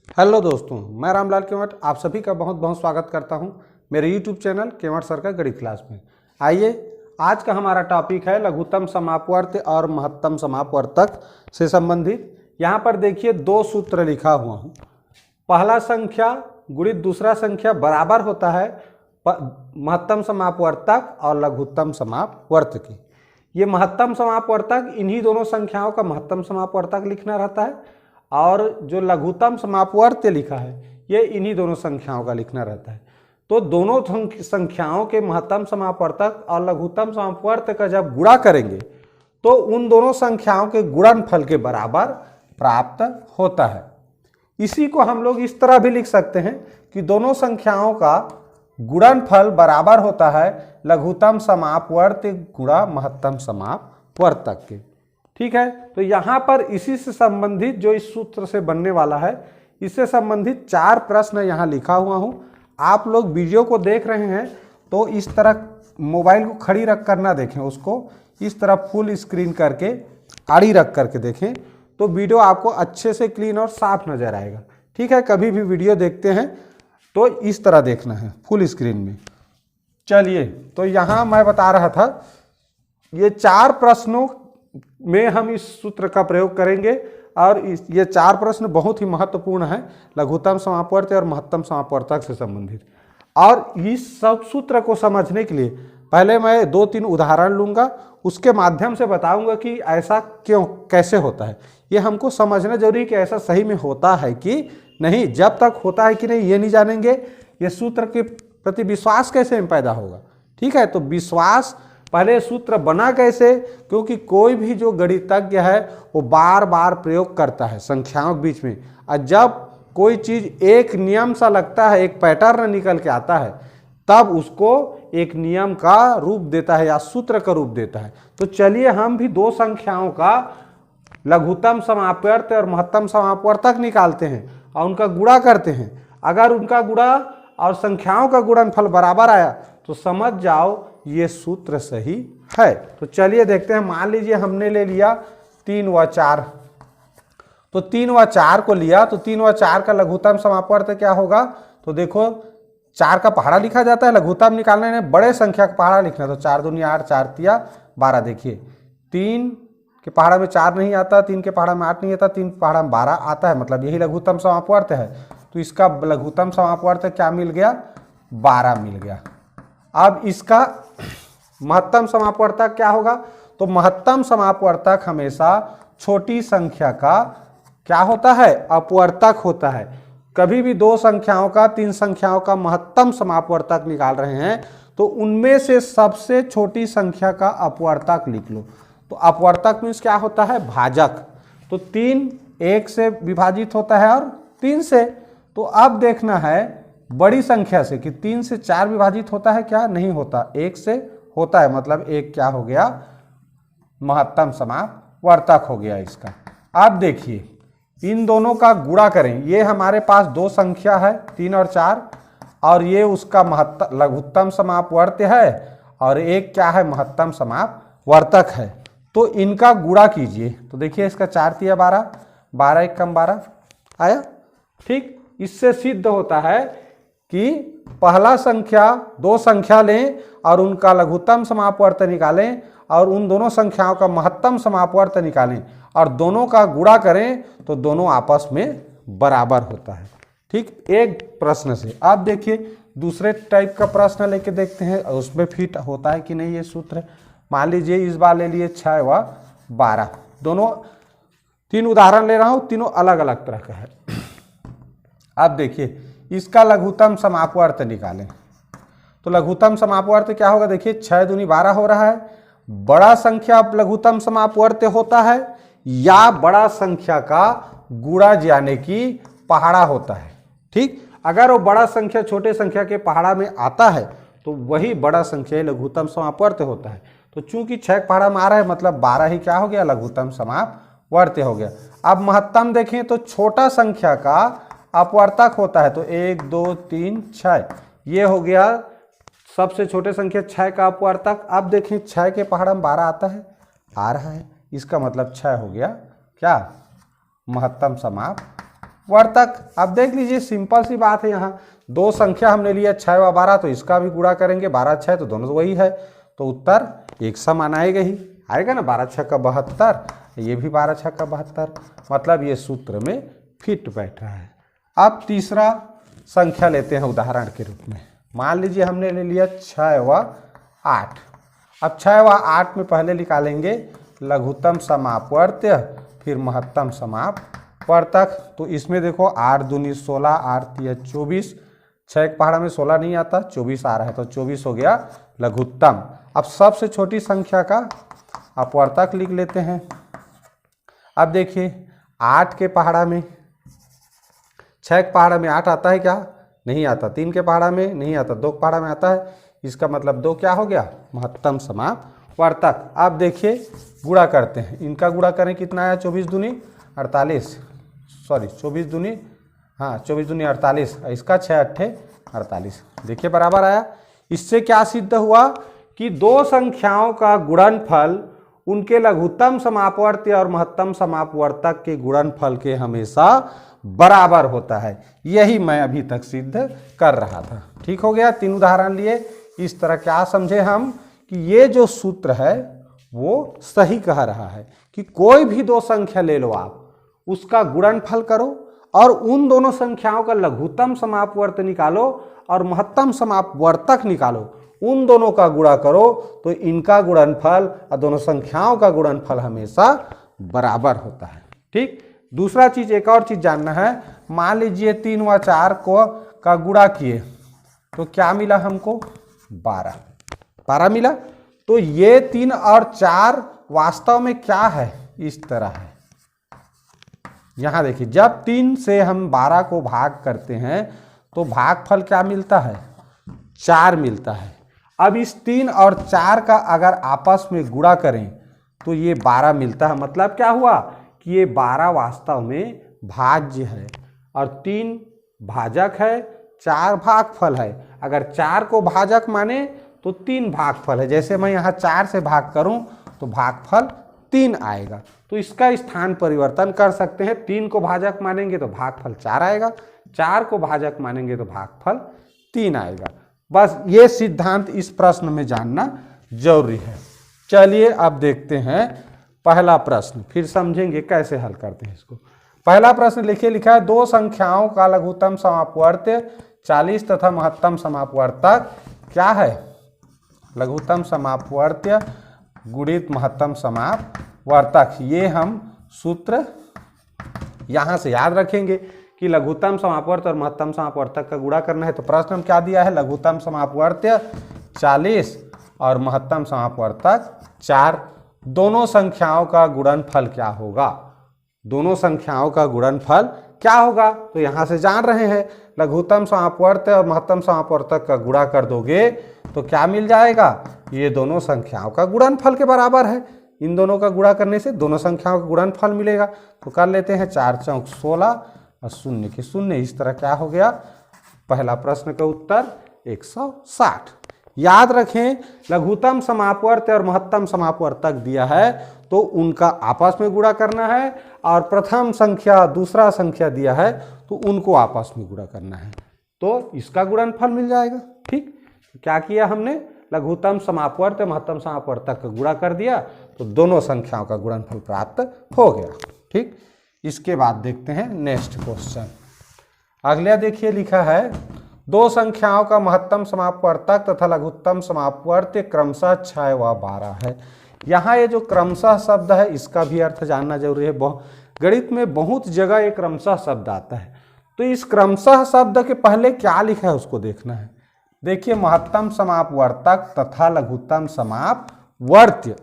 Hello दोस्तों, मैं रामलाल केवट आप सभी का बहुत बहुत स्वागत करता हूं मेरे YouTube चैनल केवट सर का गणित क्लास में। आइए, आज का हमारा टॉपिक है लघुत्तम समापवर्त और महत्तम समापवर्तक से संबंधित। यहाँ पर देखिए दो सूत्र लिखा हुआ हूँ। पहला संख्या गुणित दूसरा संख्या बराबर होता है महत्तम समापवर्तक और लघुत्तम समापवर्तक की। ये महत्तम समापवर्तक इन्हीं दोनों संख्याओं का महत्तम समापवर्तक लिखना रहता है और जो लघुत्तम समापवर्त लिखा है ये इन्हीं दोनों संख्याओं का लिखना रहता है। तो दोनों संख्याओं के महत्तम समापवर्तक और लघुत्तम समापवर्त का जब गुणा करेंगे तो उन दोनों संख्याओं के गुणनफल के बराबर प्राप्त होता है। इसी को हम लोग इस तरह भी लिख सकते हैं कि दोनों संख्याओं का गुणनफल बराबर होता है लघुत्तम समापवर्त गुणा महत्तम समापवर्तक के। ठीक है, तो यहाँ पर इसी से संबंधित जो इस सूत्र से बनने वाला है इससे संबंधित 4 प्रश्न यहाँ लिखा हुआ हूँ। आप लोग वीडियो को देख रहे हैं तो इस तरह मोबाइल को खड़ी रख कर ना देखें, उसको इस तरह फुल स्क्रीन करके आड़ी रख करके देखें तो वीडियो आपको अच्छे से क्लीन और साफ नज़र आएगा। ठीक है, कभी भी वीडियो देखते हैं तो इस तरह देखना है फुल स्क्रीन में। चलिए, तो यहाँ मैं बता रहा था ये 4 प्रश्नों में हम इस सूत्र का प्रयोग करेंगे और ये 4 प्रश्न बहुत ही महत्वपूर्ण हैं लघुत्तम समापवर्त और महत्तम समापवर्तक से संबंधित। और इस सब सूत्र को समझने के लिए पहले मैं 2-3 उदाहरण लूँगा, उसके माध्यम से बताऊंगा कि ऐसा क्यों कैसे होता है। ये हमको समझना जरूरी है कि ऐसा सही में होता है कि नहीं। जब तक होता है कि नहीं ये नहीं जानेंगे ये सूत्र के प्रति विश्वास कैसे पैदा होगा। ठीक है, तो विश्वास पहले सूत्र बना कैसे, क्योंकि कोई भी जो गणितज्ञ है वो बार बार प्रयोग करता है संख्याओं के बीच में, और जब कोई चीज एक नियम सा लगता है, एक पैटर्न निकल के आता है, तब उसको एक नियम का रूप देता है या सूत्र का रूप देता है। तो चलिए हम भी दो संख्याओं का लघुत्तम समापवर्त और महत्तम समापवर्तक निकालते हैं और उनका गुणा करते हैं। अगर उनका गुणा और संख्याओं का गुणनफल बराबर आया तो समझ जाओ ये सूत्र सही है। तो चलिए देखते हैं। मान लीजिए हमने ले लिया 3 व 4, तो 3 व 4 को लिया तो 3 व 4 का लघुत्तम समापवर्त क्या होगा। तो देखो 4 का पहाड़ा लिखा जाता है, लघुत्तम निकालने में बड़े संख्या का पहाड़ा लिखना। तो 4 दूनी 8, 4 तिया 12। देखिए 3 के पहाड़ा में 4 नहीं आता, 3 के पहाड़ा में 8 नहीं आता, 3 के पहाड़ा में 12 आता है, मतलब यही लघुत्तम समापवर्त है। तो इसका लघुत्तम समापवर्त क्या मिल गया, 12 मिल गया। अब इसका महत्तम समापवर्तक क्या होगा। तो महत्तम समापवर्तक हमेशा छोटी संख्या का क्या होता है, अपवर्तक होता है। कभी भी 2 संख्याओं का 3 संख्याओं का महत्तम समापवर्तक निकाल रहे हैं तो उनमें से सबसे छोटी संख्या का अपवर्तक लिख लो। तो अपवर्तक मीन्स क्या होता है, भाजक। तो 3 1 से विभाजित होता है और 3 से। तो अब देखना है बड़ी संख्या से कि 3 से 4 विभाजित होता है क्या, नहीं होता, 1 से होता है, मतलब 1 क्या हो गया, महत्तम समापवर्तक हो गया इसका। अब देखिए इन दोनों का गुणा करें। ये हमारे पास 2 संख्या है 3 और 4, और ये उसका लघुत्तम समापवर्त है और एक क्या है, महत्तम समापवर्तक है। तो इनका गुणा कीजिए। तो देखिए इसका 4 तिया 12, 12 1 कम 12 आया। ठीक, इससे सिद्ध होता है कि पहला संख्या 2 संख्या लें और उनका लघुत्तम समापवर्त निकालें और उन दोनों संख्याओं का महत्तम समापवर्त निकालें और दोनों का गुणा करें तो दोनों आपस में बराबर होता है। ठीक, एक प्रश्न से। अब देखिए दूसरे टाइप का प्रश्न लेके देखते हैं उसमें फिट होता है कि नहीं ये सूत्र। मान लीजिए इस बार ले लिए 6 व 12, दोनों 3 उदाहरण ले रहा हूँ, तीनों अलग अलग तरह का है। अब देखिए इसका लघुत्तम समापवर्त निकालें। तो लघुत्तम समापवर्त क्या होगा, देखिए 6 दूनी 12 हो रहा है। बड़ा संख्या लघुत्तम समापवर्त होता है या बड़ा संख्या का गुणा यानी कि पहाड़ा होता है। ठीक, अगर वो बड़ा संख्या छोटे संख्या के पहाड़ा में आता है तो वही बड़ा संख्या लघुत्तम समापवर्त होता है। तो चूंकि 6 पहाड़ा में आ रहा है मतलब 12 ही क्या हो गया, लघुत्तम समापवर्त हो गया। अब महत्तम देखें तो छोटा संख्या का अपवर्तक होता है। तो 1 2 3 6 ये हो गया सबसे छोटे संख्या 6 का अपवर्तक। अब देखें 6 के पहाड़ा में 12 आता है, आ रहा है, इसका मतलब 6 हो गया क्या, महत्तम समाप वर्तक। अब देख लीजिए सिंपल सी बात है, यहाँ दो संख्या हमने लिया 6 व 12, तो इसका भी गुणा करेंगे 12 6, तो दोनों वही है, तो उत्तर एक समान आएगा ही, आएगा ना, 12 6 का 72, ये भी 12 6 का 72, मतलब ये सूत्र में फिट बैठ रहा है। अब तीसरा संख्या लेते हैं उदाहरण के रूप में। मान लीजिए हमने ले लिया 6 व 8। अब 6 व 8 में पहले निकालेंगे लघुत्तम समापवर्त्य, फिर महत्तम समापवर्तक। तो इसमें देखो 8 दूनी 16, 8 तिया 24, 6 के पहाड़ा में 16 नहीं आता, 24 आ रहा है, तो 24 हो गया लघुत्तम। अब सबसे छोटी संख्या का अपवर्तक लिख लेते हैं। अब देखिए 8 के पहाड़ा में, 6 के पहाड़ा में 8 आता है क्या? नहीं आता। 3 के पहाड़ा में नहीं आता, 2 के पहाड़ा में आता है, इसका मतलब 2 क्या हो गया? महत्तम समापवर्तक। अब देखिए गुणा करते हैं, इनका गुणा करें कितना आया? 24 दूनी 48, सॉरी 24 दूनी, हाँ 24 दूनी 48, इसका 6 अट्ठे 48, देखिए बराबर आया। इससे क्या सिद्ध हुआ कि दो संख्याओं का गुणनफल उनके लघुत्तम समापवर्त्य और महत्तम समापवर्तक के गुणनफल के हमेशा बराबर होता है। यही मैं अभी तक सिद्ध कर रहा था। ठीक हो गया, 3 उदाहरण लिए। इस तरह क्या समझे हम कि ये जो सूत्र है वो सही कह रहा है कि कोई भी दो संख्या ले लो आप, उसका गुणनफल करो और उन दोनों संख्याओं का लघुत्तम समापवर्त्य निकालो और महत्तम समापवर्तक निकालो, उन दोनों का गुणा करो तो इनका गुणनफल और दोनों संख्याओं का गुणनफल हमेशा बराबर होता है। ठीक। दूसरा चीज, एक और चीज जानना है, मान लीजिए 3 व 4 को का गुणा किए तो क्या मिला हमको? 12 मिला। तो ये 3 और 4 वास्तव में क्या है? इस तरह है। यहां देखिए जब 3 से हम 12 को भाग करते हैं तो भागफल क्या मिलता है? 4 मिलता है। अब इस 3 और 4 का अगर आपस में गुणा करें तो ये 12 मिलता है। मतलब क्या हुआ कि ये 12 वास्तव में भाज्य है और 3 भाजक है, 4 भागफल है। अगर 4 को भाजक माने तो 3 भागफल है। जैसे मैं यहाँ 4 से भाग करूं तो भागफल 3 आएगा। तो इसका स्थान परिवर्तन कर सकते हैं। 3 को भाजक मानेंगे तो भागफल 4 आएगा, 4 को भाजक मानेंगे तो भागफल 3 आएगा। बस ये सिद्धांत इस प्रश्न में जानना जरूरी है। चलिए अब देखते हैं पहला प्रश्न, फिर समझेंगे कैसे हल करते हैं इसको। पहला प्रश्न लिखिए, लिखा है दो संख्याओं का लघुत्तम समापवर्त्य 40 तथा महत्तम समापवर्तक क्या है? लघुत्तम समापवर्त्य गुणित महत्तम समापवर्तक। ये हम सूत्र यहां से याद रखेंगे कि लघुत्तम समापवर्त्य और महत्तम समापवर्तक का गुणा करना है। तो प्रश्न में क्या दिया है? लघुत्तम समापवर्त्य 40 और महत्तम समापवर्तक 4। दोनों संख्याओं का गुणनफल क्या होगा? दोनों संख्याओं का गुणनफल क्या होगा? तो यहां से जान रहे हैं, लघुत्तम समापवर्त्य और महत्तम समापवर्तक का गुणा कर दोगे तो क्या मिल जाएगा? ये दोनों संख्याओं का गुणनफल के बराबर है। इन दोनों का गुणा करने से दोनों संख्याओं का गुणनफल मिलेगा। तो कर लेते हैं 4 चौक 16 और 0 के 0। इस तरह क्या हो गया? पहला प्रश्न का उत्तर 160। याद रखें, लघुत्तम समापवर्त्य और महत्तम समापवर्तक दिया है तो उनका आपस में गुणा करना है, और प्रथम संख्या दूसरा संख्या दिया है तो उनको आपस में गुणा करना है, तो इसका गुणनफल मिल जाएगा। ठीक। क्या किया हमने? लघुत्तम समापवर्त्य महत्तम समापवर्तक का गुणा कर दिया तो दोनों संख्याओं का गुणनफल प्राप्त हो गया। ठीक। इसके बाद देखते हैं नेक्स्ट क्वेश्चन। अगला देखिए, लिखा है दो संख्याओं का महत्तम समापवर्तक तथा लघुत्तम समापवर्त्य क्रमशः 6 व 12 है। यहाँ ये जो क्रमशः शब्द है इसका भी अर्थ जानना जरूरी है। गणित में बहुत जगह ये क्रमशः शब्द आता है, तो इस क्रमशः शब्द के पहले क्या लिखा है उसको देखना है। देखिए, महत्तम समापवर्तक तथा लघुत्तम समापवर्त्य,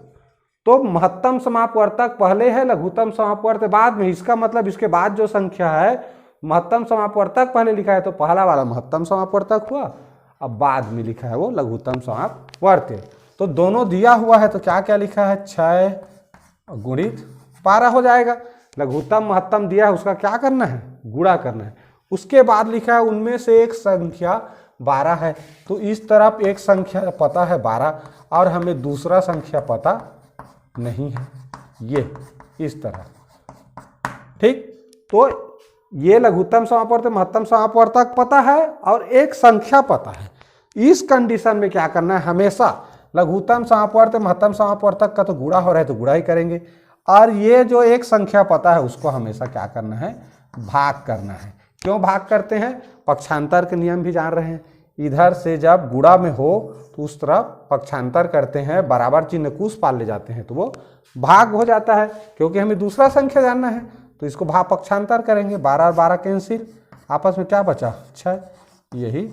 तो महत्तम समापवर्तक पहले है, लघुत्तम समापवर्त्य बाद में। इसका मतलब इसके बाद जो संख्या है महत्तम समापवर्तक पहले लिखा है तो पहला वाला महत्तम समापवर्तक हुआ, अब बाद में लिखा है वो लघुत्तम समापवर्त्य। तो दोनों दिया हुआ है तो क्या क्या लिखा है? 6 गुणित 12 हो जाएगा। लघुत्तम महत्तम दिया है उसका क्या करना है? गुणा करना है। उसके बाद लिखा है उनमें से एक संख्या 12 है, तो इस तरफ एक संख्या पता है 12 और हमें दूसरा संख्या पता नहीं है, ये इस तरह। ठीक। तो ये लघुत्तम समापवर्त महत्तम समापवर्तक पता है और एक संख्या पता है। इस कंडीशन में क्या करना है, हमेशा लघुत्तम समापवर्त महत्तम समापवर्तक का तो गुणा हो रहा है तो गुणा ही करेंगे, और ये जो एक संख्या पता है उसको हमेशा क्या करना है, भाग करना है। क्यों भाग करते हैं, पक्षांतर के नियम भी जान रहे हैं। इधर से जब गुणा में हो तो उस तरफ पक्षांतर करते हैं, बराबर चिन्ह कुछ पाल ले जाते हैं तो वो भाग हो जाता है। क्योंकि हमें दूसरा संख्या जानना है तो इसको भाग पक्षांतर करेंगे, 12 और 12 कैंसिल, आपस में क्या बचा 6, यही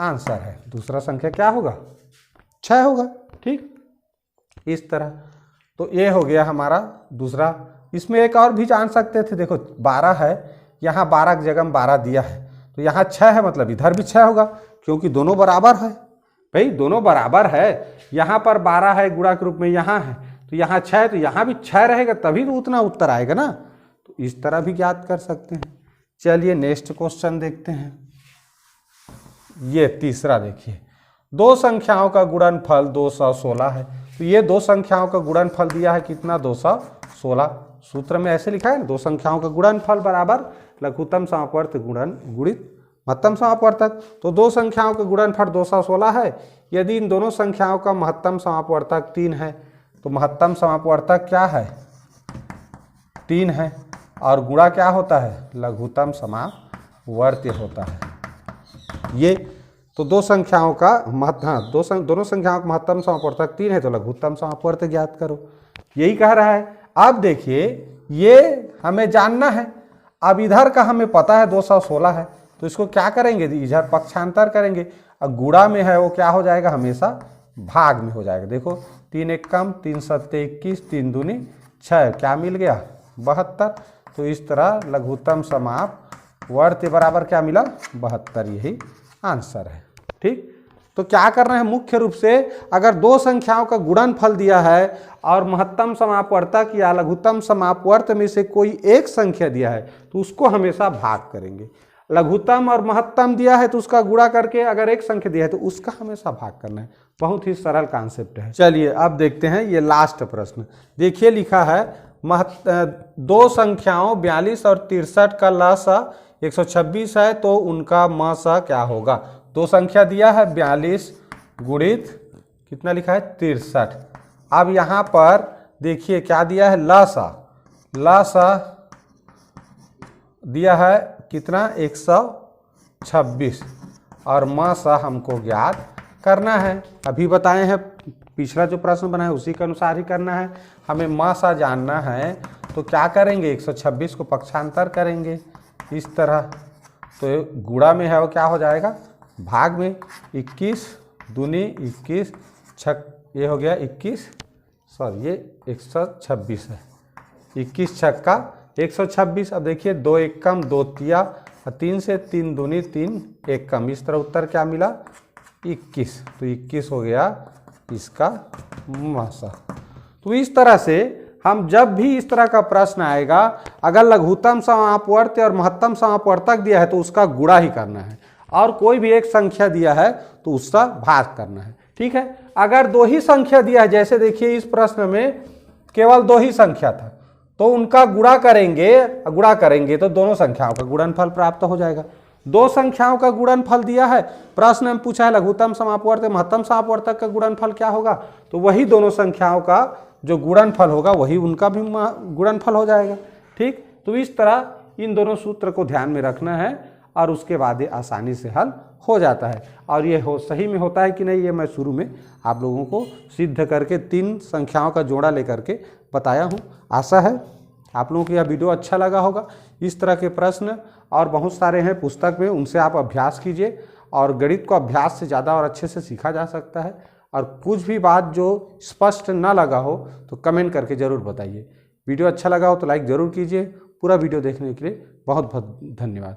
आंसर है। दूसरा संख्या क्या होगा, 6 होगा। ठीक, इस तरह तो ये हो गया हमारा दूसरा। इसमें एक और भी जान सकते थे, देखो 12 है, यहाँ 12 की जगह 12 दिया है तो यहाँ 6 है, मतलब इधर भी 6 होगा क्योंकि दोनों बराबर है। भाई दोनों बराबर है, यहाँ पर 12 है गुणा के रूप में, यहाँ है तो यहाँ 6 है तो यहाँ भी 6 रहेगा, तभी तो उतना उत्तर आएगा ना। तो इस तरह भी ज्ञात कर सकते हैं। चलिए नेक्स्ट क्वेश्चन देखते हैं। ये तीसरा देखिए, दो संख्याओं का गुणनफल 216 है। तो ये दो संख्याओं का गुणनफल दिया है कितना, 216। सूत्र में ऐसे लिखा है ना, दो संख्याओं का गुणनफल बराबर लघुत्तम समापवर्त गुणित महत्तम समापवर्तक। तो दो संख्याओं का गुणनफल 216 है। यदि इन दोनों संख्याओं का महत्तम समापवर्तक 3 है तो महत्तम समापवर्तक क्या है, 3 है, और गुणा क्या होता है, लघुत्तम समापवर्त होता है। ये तो दो संख्याओं का दोनों संख्याओं का महत्तम समापवर्तक 3 है तो लघुत्तम समापवर्त ज्ञात करो, यही कह रहा है। अब देखिए ये हमें जानना है, अब इधर का हमें पता है 216 है तो इसको क्या करेंगे, इधर पक्षांतर करेंगे, और गुणा में है वो क्या हो जाएगा, हमेशा भाग में हो जाएगा। देखो 3 एक कम, 3 सत्ते 21, 3 दूनी 6, क्या मिल गया 72। तो इस तरह लघुत्तम समापवर्त बराबर क्या मिला, 72, यही आंसर है। ठीक, तो क्या करना है, मुख्य रूप से अगर दो संख्याओं का गुणनफल दिया है और महत्तम समापवर्तक या लघुत्तम समापवर्त में से कोई एक संख्या दिया है तो उसको हमेशा भाग करेंगे। लघुत्तम और महत्तम दिया है तो उसका गुणा करके, अगर एक संख्या दिया है तो उसका हमेशा भाग करना है। बहुत ही सरल कॉन्सेप्ट है। चलिए अब देखते हैं ये लास्ट प्रश्न। देखिए लिखा है दो संख्याओं 42 और 63 का लसा 126 है तो उनका मसा क्या होगा। दो संख्या दिया है 42 गुणित कितना लिखा है 63। अब यहाँ पर देखिए क्या दिया है, लसा दिया है कितना 126 और मसा हमको ज्ञात करना है। अभी बताए हैं, पिछला जो प्रश्न बना है उसी के अनुसार ही करना है। हमें मसा जानना है तो क्या करेंगे, 126 को पक्षांतर करेंगे इस तरह, तो गुणा में है वो क्या हो जाएगा, भाग में। 21 दूनी 21 छक, ये हो गया 21, सॉरी ये 126 है, 21 छक्का 126। अब देखिए 2 एक कम 2 तिया, 3 से 3 दूनी 3 एक कम, इस तरह उत्तर क्या मिला 21। तो 21 हो गया इसका मसा। तो इस तरह से हम जब भी इस तरह का प्रश्न आएगा, अगर लघुत्तम समापवर्त और महत्तम समापवर्तक दिया है तो उसका गुणा ही करना है, और कोई भी एक संख्या दिया है तो उसका भाग करना है। ठीक है, अगर दो ही संख्या दिया है, जैसे देखिए इस प्रश्न में केवल दो ही संख्या था तो उनका गुणा करेंगे तो दोनों संख्याओं का गुणनफल प्राप्त हो जाएगा। दो संख्याओं का गुणनफल दिया है, प्रश्न में पूछा है लघुत्तम समापवर्त महत्तम समापवर्तक का गुणनफल क्या होगा, तो वही दोनों संख्याओं का जो गुणनफल होगा वही उनका भी गुणनफल हो जाएगा। ठीक, तो इस तरह इन दोनों सूत्र को ध्यान में रखना है और उसके बाद ये आसानी से हल हो जाता है। और ये सही में होता है कि नहीं, ये मैं शुरू में आप लोगों को सिद्ध करके 3 संख्याओं का जोड़ा लेकर के बताया हूँ। आशा है आप लोगों को यह वीडियो अच्छा लगा होगा। इस तरह के प्रश्न और बहुत सारे हैं पुस्तक में, उनसे आप अभ्यास कीजिए, और गणित को अभ्यास से ज़्यादा और अच्छे से सीखा जा सकता है। और कुछ भी बात जो स्पष्ट ना लगा हो तो कमेंट करके ज़रूर बताइए। वीडियो अच्छा लगा हो तो लाइक ज़रूर कीजिए। पूरा वीडियो देखने के लिए बहुत बहुत धन्यवाद।